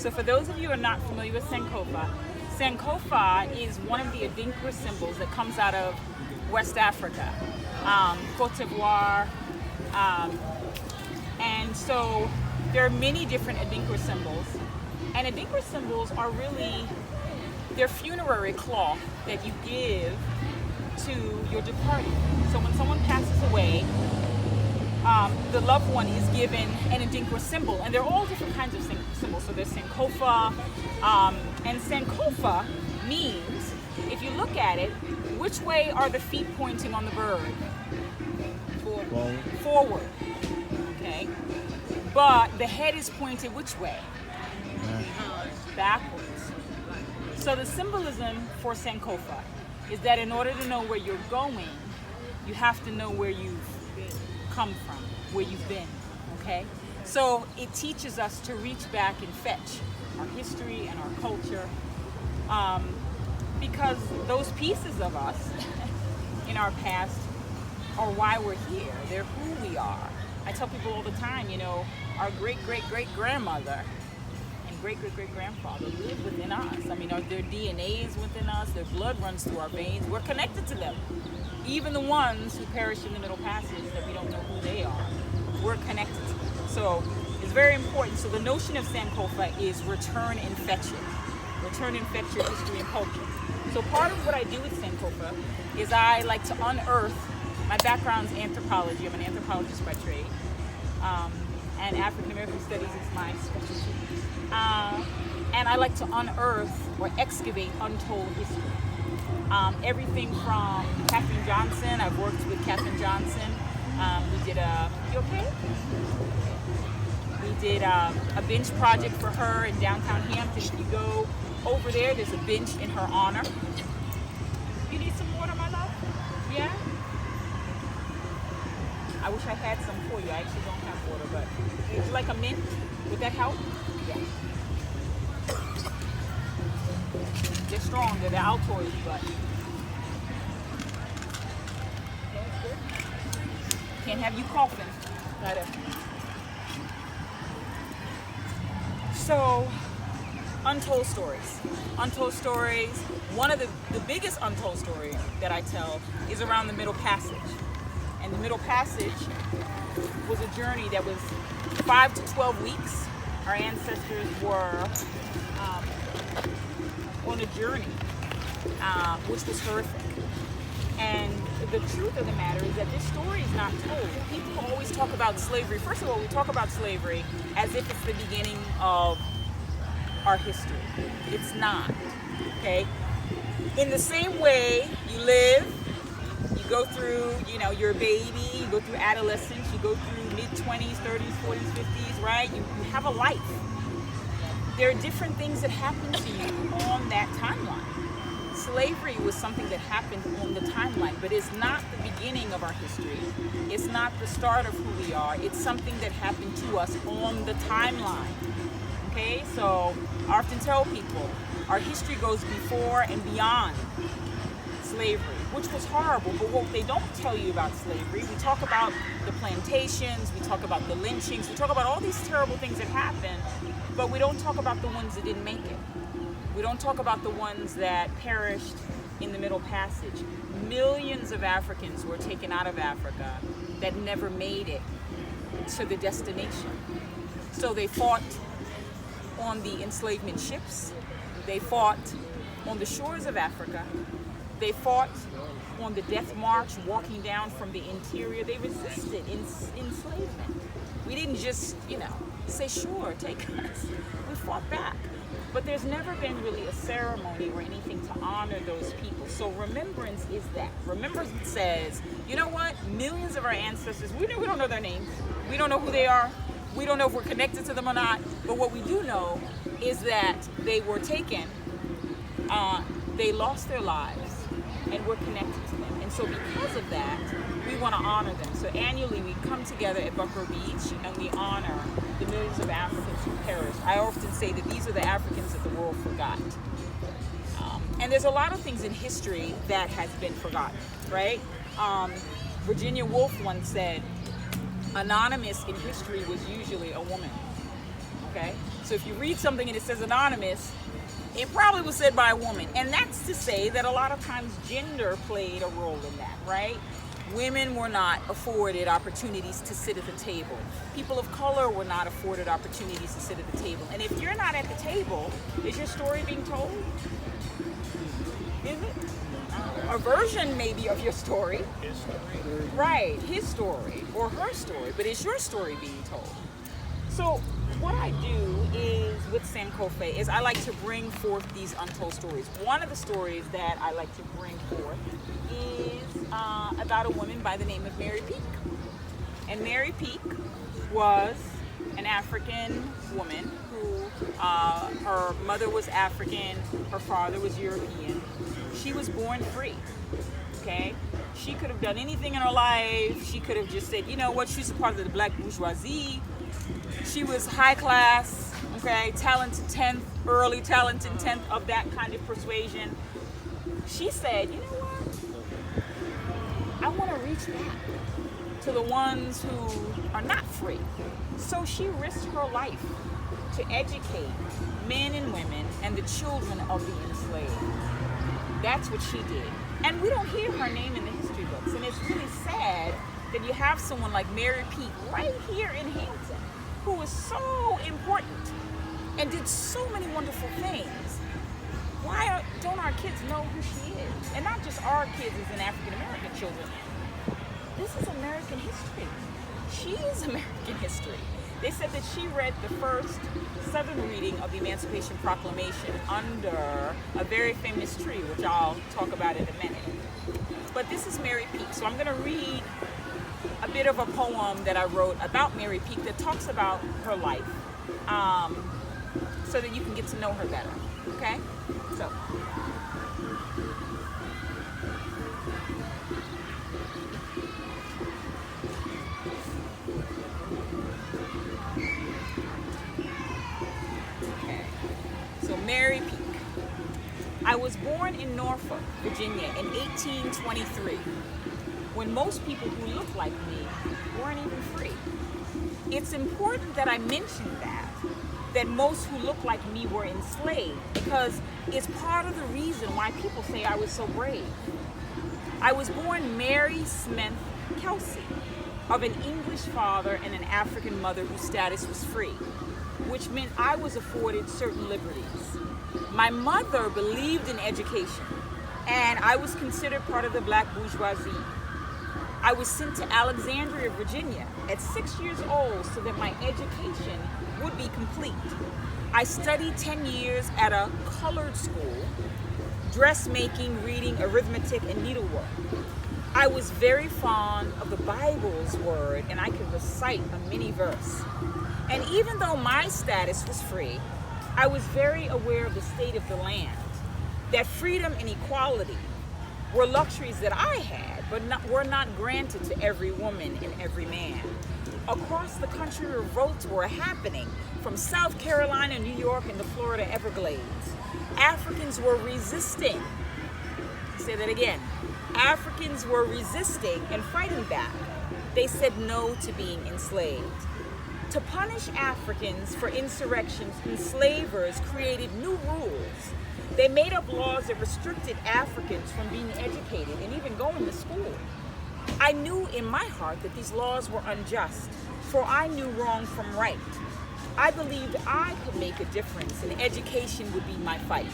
So for those of you who are not familiar with Sankofa, Sankofa is one of the Adinkra symbols that comes out of West Africa, Cote d'Ivoire, and so there are many different Adinkra symbols. And Adinkra symbols are really, they're funerary cloth that you give to your departed. So when someone passes away, the loved one is given an Adinkra symbol, and they're all different kinds of symbols. So there's Sankofa, and Sankofa means, if you look at it, which way are the feet pointing on the bird? Forward. Okay. But the head is pointed which way? Backwards. So the symbolism for Sankofa is that in order to know where you're going, you have to know where you've come from, where you've been, okay? So it teaches us to reach back and fetch our history and our culture, because those pieces of us in our past are why we're here. They're who we are. I tell people all the time, you know, our great-great-great-grandmother and great-great-great-grandfather live within us. I mean, their DNA is within us, their blood runs through our veins. We're connected to them. Even the ones who perished in the Middle Passage that we don't know who they are, we're connected to them. So it's very important. So the notion of Sankofa is return and fetch it. Return and fetch your history and culture. So part of what I do with Sankofa is I like to unearth, my background's anthropology, I'm an anthropologist by trade, and African American studies is my specialty. And I like to unearth or excavate untold history. Everything from Katherine Johnson. I've worked with Katherine Johnson. We did you okay? We did a bench project for her in downtown Hampton. If you go over there, there's a bench in her honor. You need some water, my love? Yeah? I wish I had some for you. I actually don't have water, but would you like a mint? Would that help? Yeah. They're strong, they're the Altoids, but can't have you coughing. Got it. So, untold stories. Untold stories. One of the biggest untold story that I tell is around the Middle Passage. And the Middle Passage was a journey that was 5 to 12 weeks. Our ancestors were on a journey, which was horrific. And the truth of the matter is that this story is not told. People always talk about slavery. First of all, we talk about slavery as if it's the beginning of our history. It's not, okay? In the same way you live, you go through, you know, you're a baby, you go through adolescence, you go through mid-20s, 30s, 40s, 50s, right? You have a life. There are different things that happen to you on that timeline. Slavery was something that happened on the timeline, but it's not the beginning of our history. It's not the start of who we are. It's something that happened to us on the timeline. Okay, so I often tell people our history goes before and beyond slavery, which was horrible. But what they don't tell you about slavery, we talk about the plantations, we talk about the lynchings, we talk about all these terrible things that happened, but we don't talk about the ones that didn't make it. We don't talk about the ones that perished in the Middle Passage. Millions of Africans were taken out of Africa that never made it to the destination. So they fought on the enslavement ships. They fought on the shores of Africa. They fought on the death march, walking down from the interior. They resisted enslavement. We didn't just, say, sure, take us. We fought back. But there's never been really a ceremony or anything to honor those people. So remembrance is that. Remembrance says, you know what? Millions of our ancestors, we don't know their names. We don't know who they are. We don't know if we're connected to them or not. But what we do know is that they were taken, they lost their lives, and we're connected to them. And so because of that, we want to honor them. So annually we come together at Buckrow Beach and we honor the millions of Africans who perished. I often say that these are the Africans that the world forgot. And there's a lot of things in history that has been forgotten, right? Virginia Woolf once said, anonymous in history was usually a woman, okay? So if you read something and it says anonymous, it probably was said by a woman. And that's to say that a lot of times gender played a role in that, right? Women were not afforded opportunities to sit at the table. People of color were not afforded opportunities to sit at the table. And if you're not at the table, is your story being told? Is it? A version maybe of your story. His story. Right, his story or her story, but is your story being told? So what I do is with Sankofa is I like to bring forth these untold stories. One of the stories that I like to bring forth is about a woman by the name of Mary Peale. And Mary Peale was an African woman who, her mother was African, her father was European. She was born free, okay? She could have done anything in her life. She could have just said, you know what, she's a part of the black bourgeoisie. She was high class, okay, talented 10th, early talented 10th of that kind of persuasion. She said, you know what, I want to reach back to the ones who are not free. So she risked her life to educate men and women and the children of the enslaved. That's what she did. And we don't hear her name in the history books. And it's really sad that you have someone like Mary Peale right here in Hampton who was so important and did so many wonderful things. Why don't our kids know who she is? And not just our kids as in African American children. This is American history. She is American history. They said that she read the first Southern reading of the Emancipation Proclamation under a very famous tree, which I'll talk about in a minute. But this is Mary Peale. So I'm going to read a bit of a poem that I wrote about Mary Peale that talks about her life, so that you can get to know her better, okay? So. Okay. So Mary Peale. I was born in Norfolk, Virginia in 1823. When most people who look like me weren't even free. It's important that I mention that most who look like me were enslaved, because it's part of the reason why people say I was so brave. I was born Mary Smith Peale, of an English father and an African mother whose status was free, which meant I was afforded certain liberties. My mother believed in education, and I was considered part of the black bourgeoisie. I was sent to Alexandria, Virginia at 6 years old so that my education would be complete. I studied 10 years at a colored school, dressmaking, reading, arithmetic, and needlework. I was very fond of the Bible's word, and I could recite a mini verse. And even though my status was free, I was very aware of the state of the land, that freedom and equality were luxuries that I had, but were not granted to every woman and every man. Across the country, revolts were happening from South Carolina, New York, and the Florida Everglades. Africans were resisting. Say that again. Africans were resisting and fighting back. They said no to being enslaved. To punish Africans for insurrections, enslavers created new rules. They made up laws that restricted Africans from being educated and even going to school. I knew in my heart that these laws were unjust, for I knew wrong from right. I believed I could make a difference and education would be my fight.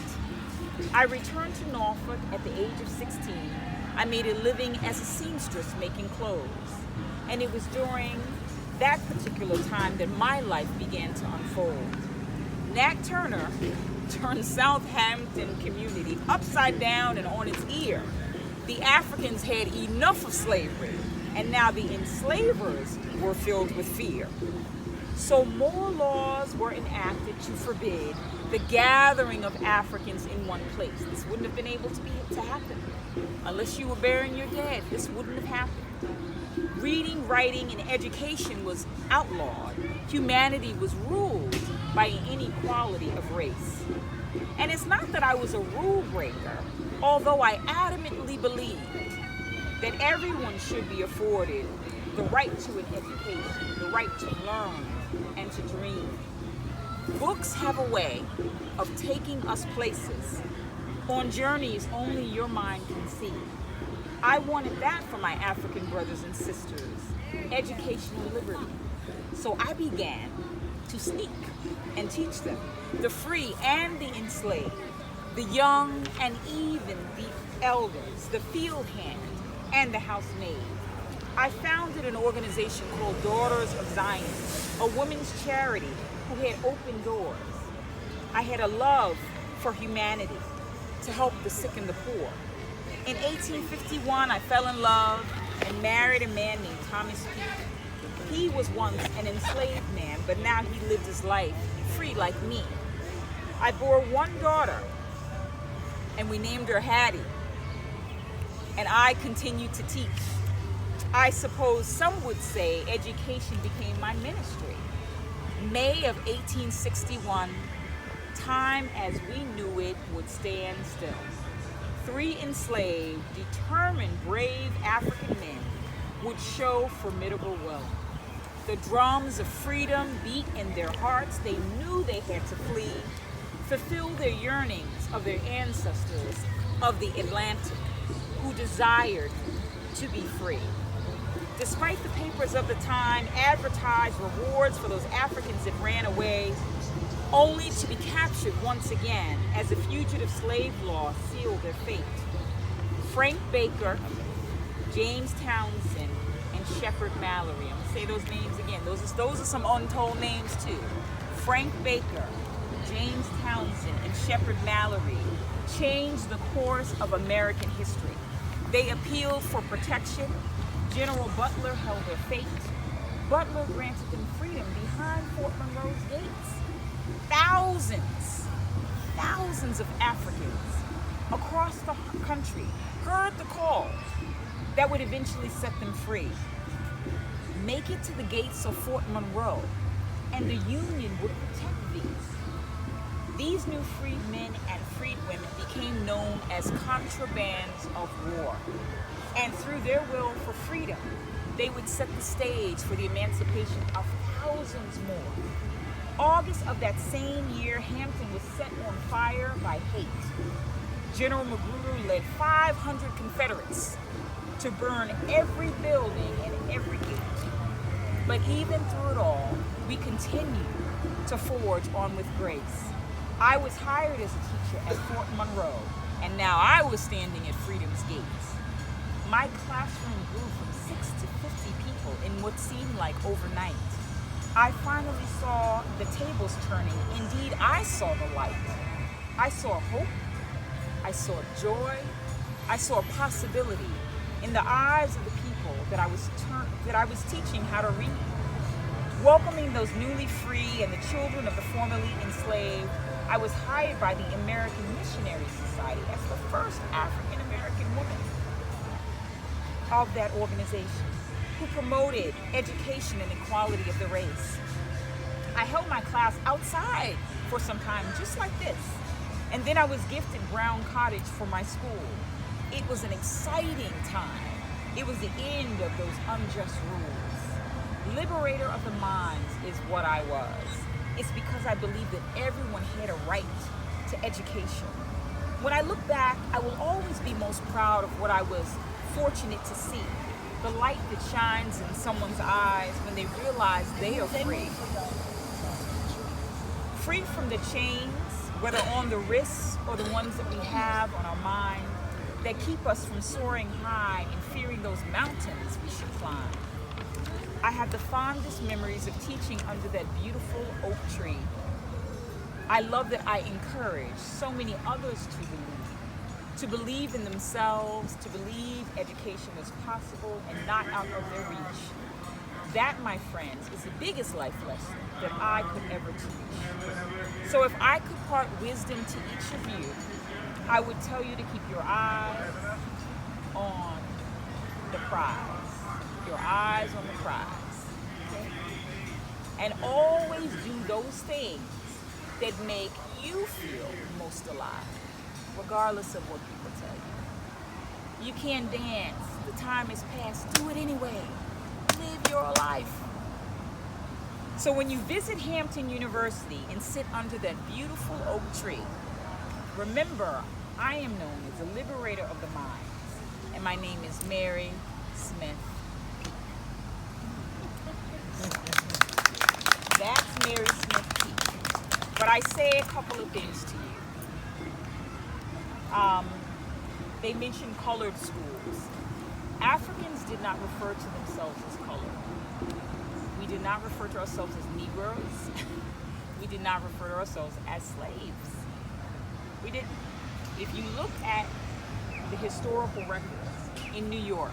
I returned to Norfolk at the age of 16. I made a living as a seamstress making clothes. And it was during that particular time that my life began to unfold. Nat Turner turned Southampton community upside down and on its ear. The Africans had enough of slavery, and now the enslavers were filled with fear. So more laws were enacted to forbid the gathering of Africans in one place. This wouldn't have been able to happen. Unless you were burying your dead, this wouldn't have happened. Reading, writing, and education was outlawed. Humanity was ruled by an inequality of race. And it's not that I was a rule breaker, although I adamantly believed that everyone should be afforded the right to an education, the right to learn and to dream. Books have a way of taking us places on journeys only your mind can see. I wanted that for my African brothers and sisters, educational liberty. So I began to sneak and teach them, the free and the enslaved, the young and even the elders, the field hand and the housemaid. I founded an organization called Daughters of Zion, a women's charity who had open doors. I had a love for humanity, to help the sick and the poor. In 1851, I fell in love and married a man named Thomas Peale. He was once an enslaved man, but now he lived his life free like me. I bore one daughter, and we named her Hattie. And I continued to teach. I suppose some would say education became my ministry. May of 1861, time as we knew it would stand still. 3 enslaved, determined, brave African men would show formidable will. The drums of freedom beat in their hearts. They knew they had to flee, fulfill their yearnings of their ancestors of the Atlantic, who desired to be free. Despite the papers of the time advertised rewards for those Africans that ran away, only to be captured once again as a fugitive slave law sealed their fate. Frank Baker, James Townsend, and Shepard Mallory. I'm going to say those names again. Those are some untold names too. Frank Baker, James Townsend, and Shepard Mallory changed the course of American history. They appealed for protection. General Butler held their fate. Butler granted them freedom behind Fort Monroe's gates. Thousands of Africans across the country heard the call that would eventually set them free. Make it to the gates of Fort Monroe, and the Union would protect these. These new freed men and freed women became known as contrabands of war. And through their will for freedom, they would set the stage for the emancipation of thousands more. August of that same year, Hampton was set on fire by hate. General Magruder led 500 Confederates to burn every building and every gate. But even through it all, we continued to forge on with grace. I was hired as a teacher at Fort Monroe, and now I was standing at freedom's gates. My classroom grew from 6 to 50 people in what seemed like overnight. I finally saw the tables turning. Indeed, I saw the light. I saw hope. I saw joy. I saw possibility in the eyes of the people that I was teaching how to read. Welcoming those newly free and the children of the formerly enslaved, I was hired by the American Missionary Society as the first African American woman of that organization, who promoted education and equality of the race. I held my class outside for some time, just like this. And then I was gifted Brown Cottage for my school. It was an exciting time. It was the end of those unjust rules. Liberator of the minds is what I was. It's because I believe that everyone had a right to education. When I look back, I will always be most proud of what I was fortunate to see. The light that shines in someone's eyes when they realize they are free. Free from the chains, whether on the wrists or the ones that we have on our mind, that keep us from soaring high and fearing those mountains we should climb. I have the fondest memories of teaching under that beautiful oak tree. I love that I encourage so many others to believe in themselves, to believe education is possible and not out of their reach. That, my friends, is the biggest life lesson that I could ever teach. So if I could impart wisdom to each of you, I would tell you to keep your eyes on the prize. Your eyes on the prize. Okay? And always do those things that make you feel most alive, regardless of what people tell you. You can't dance. The time is past. Do it anyway. Live your life. So when you visit Hampton University and sit under that beautiful oak tree, remember, I am known as the liberator of the minds, and my name is Mary Smith Peale. That's Mary Smith Peale. But I say a couple of things to you. They mentioned colored schools. Africans did not refer to themselves as colored. We did not refer to ourselves as Negroes. We did not refer to ourselves as slaves. We didn't. If you look at the historical records in New York,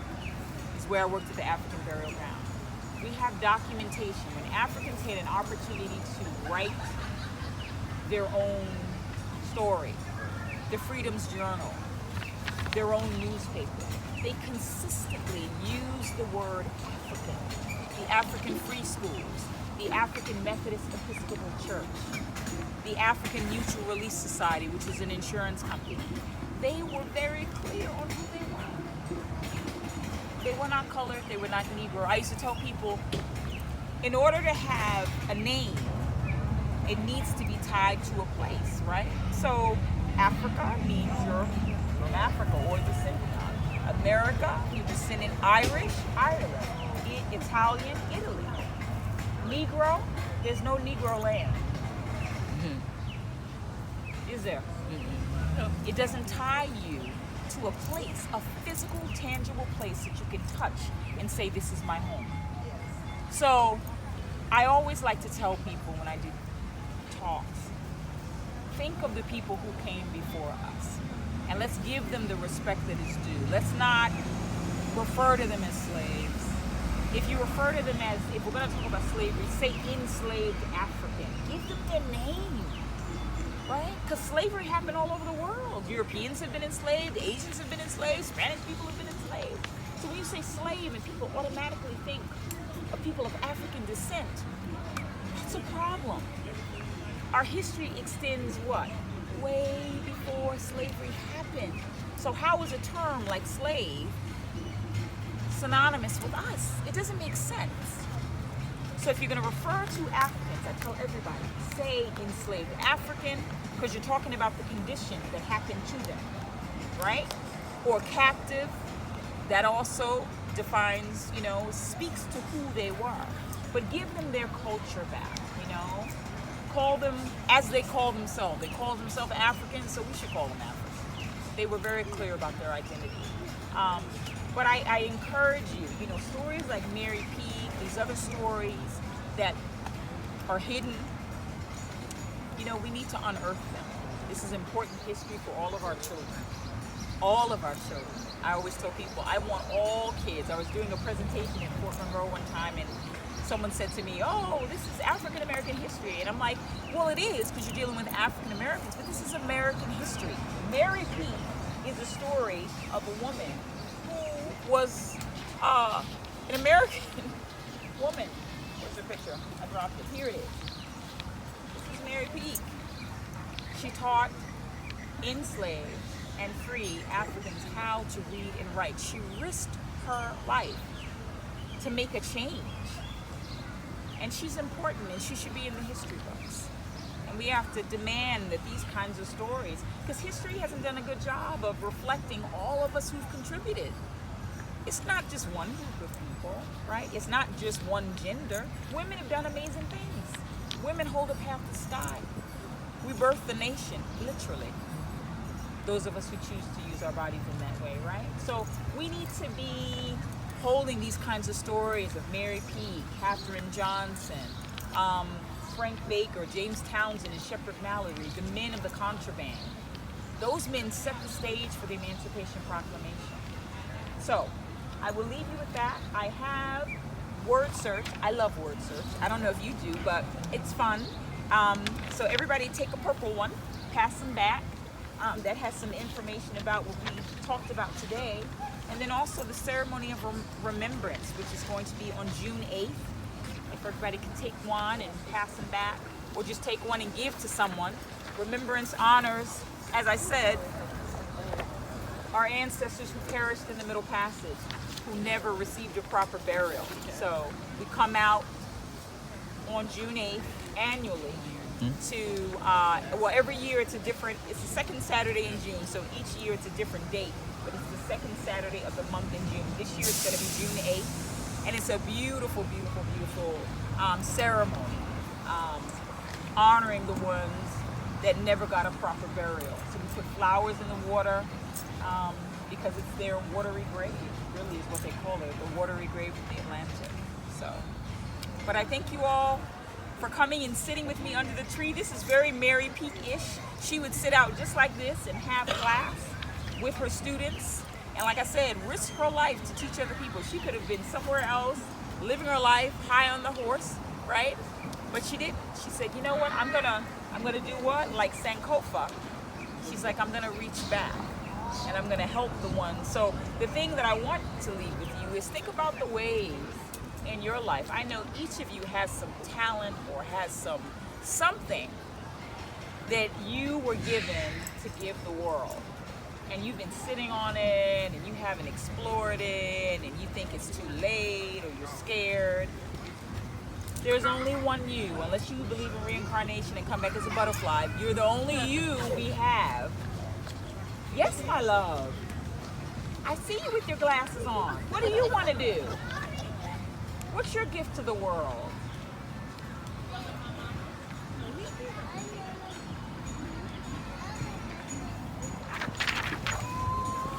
is where I worked at the African Burial Ground. We have documentation when Africans had an opportunity to write their own story, the Freedom's Journal, their own newspaper. They consistently use the word African. The African Free Schools, the African Methodist Episcopal Church, the African Mutual Release Society, which was an insurance company. They were very clear on who they were. They were not colored, they were not Negro. I used to tell people, in order to have a name, it needs to be tied to a place, right? So Africa means you're from Africa or descendant of. America, you descend in Irish, Ireland. Italian, Italy. Negro, there's no Negro land. Is there? It doesn't tie you to a place, a physical, tangible place that you can touch and say, this is my home. So I always like to tell people when I do talks, think of the people who came before us and let's give them the respect that is due. Let's not refer to them as slaves. If you refer to them as, if we're going to talk about slavery, say enslaved African. Give them their name, right? Because slavery happened all over the world. Europeans have been enslaved, Asians have been enslaved, Spanish people have been enslaved. So when you say slave and people automatically think of people of African descent, that's a problem. Our history extends what? Way before slavery happened. So how is a term like slave synonymous with us? It doesn't make sense. So if you're going to refer to Africans, I tell everybody, say enslaved African, because you're talking about the condition that happened to them, right? Or captive, that also defines, speaks to who they were. But give them their culture back, Call them as they call themselves. They call themselves Africans, so we should call them Africans. They were very clear about their identity. But I encourage you, stories like Mary Peale, these other stories that are hidden, we need to unearth them. This is important history for all of our children. All of our children. I always tell people, I want all kids. I was doing a presentation in Fort Monroe one time, and someone said to me, oh, this is African American history. And I'm like, well, it is, because you're dealing with African Americans, but this is American history. Mary Peale is a story of a woman who was an American woman. Where's her picture? I dropped it. Here it is. This is Mary Peale. She taught enslaved and free Africans how to read and write. She risked her life to make a change. And she's important, and she should be in the history books. And we have to demand that these kinds of stories, because history hasn't done a good job of reflecting all of us who've contributed. It's not just one group of people, right? It's not just one gender. Women have done amazing things. Women hold up half the sky. We birthed the nation, literally. Those of us who choose to use our bodies in that way, right? So we need to be holding these kinds of stories of Mary Peale, Katherine Johnson, Frank Baker, James Townsend, and Shepard Mallory, the men of the contraband. Those men set the stage for the Emancipation Proclamation. So I will leave you with that. I have word search. I love word search. I don't know if you do, but it's fun. So everybody take a purple one, pass them back. That has some information about what we talked about today. And then also the ceremony of remembrance, which is going to be on June 8th. If everybody can take one and pass them back, or just take one and give to someone. Remembrance honors, as I said, our ancestors who perished in the Middle Passage, who never received a proper burial. So we come out on June 8th annually to, well, every year it's the second Saturday in June, so each year it's a different date, but it's the second Saturday of the month in June. This year it's going to be June 8th, and it's a beautiful, beautiful, beautiful ceremony honoring the ones that never got a proper burial. So we put flowers in the water because it's their watery grave, really is what they call it, the watery grave of the Atlantic. So, but I thank you all for coming and sitting with me under the tree. This is very Mary Peake-ish. She would sit out just like this and have class with her students. And like I said, risk her life to teach other people. She could have been somewhere else, living her life high on the horse, right? But she didn't. She said, you know what, I'm gonna do what? Like Sankofa. She's like, I'm gonna reach back and I'm gonna help the ones. So the thing that I want to leave with you is think about the ways in your life. I know each of you has some talent or has something that you were given to give the world. And you've been sitting on it and you haven't explored it and you think it's too late or you're scared. There's only one you, unless you believe in reincarnation and come back as a butterfly. You're the only you we have. Yes, my love. I see you with your glasses on. What do you want to do? What's your gift to the world?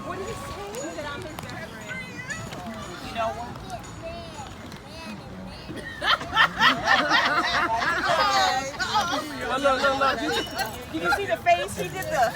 What do you say? That I'm his best friend. You know what? Look. You can see the face. He did the